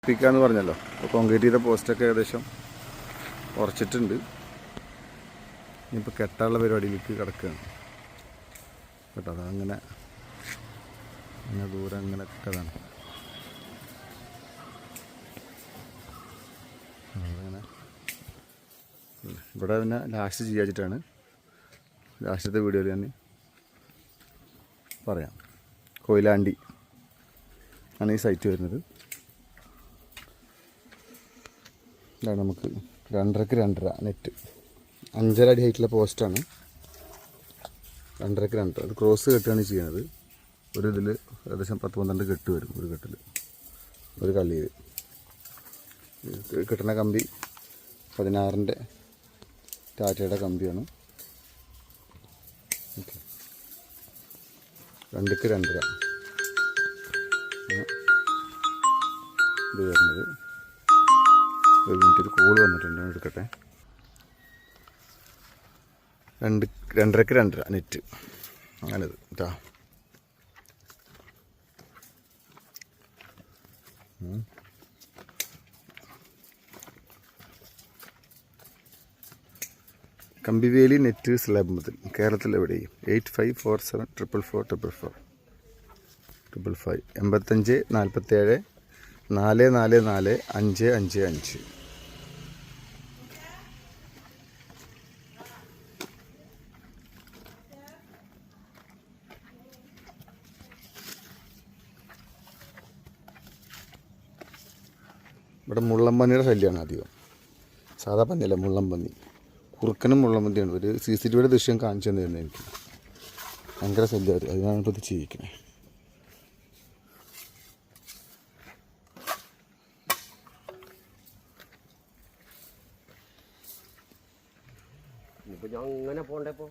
ഉറപ്പിക്കാമെന്ന് പറഞ്ഞല്ലോ. അപ്പോൾ കോൺക്രീറ്റ് ചെയ്ത പോസ്റ്റൊക്കെ ഏകദേശം ഉറച്ചിട്ടുണ്ട്. ഇനിയിപ്പോൾ കെട്ടാനുള്ള പരിപാടിയിലേക്ക് കിടക്കുകയാണ് കേട്ടോ. അതങ്ങനെ അങ്ങനെ ദൂരം അങ്ങനെയൊക്കെ അതാണ്. അങ്ങനെ ഇവിടെ പിന്നെ ലാസ്റ്റ് ചെയ്യാച്ചിട്ടാണ്. ലാസ്റ്റത്തെ വീഡിയോയിൽ ഞാൻ പറയാം. കൊയിലാണ്ടി ആണ് ഈ സൈറ്റ് വരുന്നത്. ഇതാണ് നമുക്ക് 2.5x 2.5 നെറ്റ് 5.5 അടി ഹൈറ്റുള്ള പോസ്റ്റാണ്. 2.5x 2.5 അത് ക്രോസ് കെട്ടുകയാണ് ചെയ്യുന്നത്. ഒരു ഇതിൽ ഏകദേശം 10-12 കെട്ട് വരും ഒരു കെട്ടിൽ, ഒരു കള്ളിയിൽ. കിട്ടുന്ന കമ്പി 16-ൻ്റെ ടാറ്റയുടെ കമ്പിയാണ്. 2x 2.5 ഇത് വരുന്നത്. ഒരു മിനിറ്റ്, ഒരു കോൾ വന്നിട്ടുണ്ട്, എടുക്കട്ടെ. 2.5x 2.5 നെറ്റ് അങ്ങനെത് ഇതാ. കമ്പിവേലി നെറ്റ് സ്ലാബ് മുതൽ കേരളത്തിൽ എവിടെയും 8547444455 85 47 444 555. ഇവിടെ മുള്ളംപന്നിയുടെ ശല്യമാണ് അധികം. സാധാ പന്നിയല്ല, മുള്ളംപന്നി. കുറുക്കനും മുള്ളംപന്നിയാണ്. ഒരു CCTV ദൃശ്യം കാണിച്ചു തന്നിരുന്നു എനിക്ക്. ഭയങ്കര ശല്യമായിരുന്നു. അതിനാണ് ഇപ്പോൾ ഇത് ചെയ്യിക്കണേ. ഇപ്പൊ ഞാൻ അങ്ങനെ പോണ്ടപ്പോ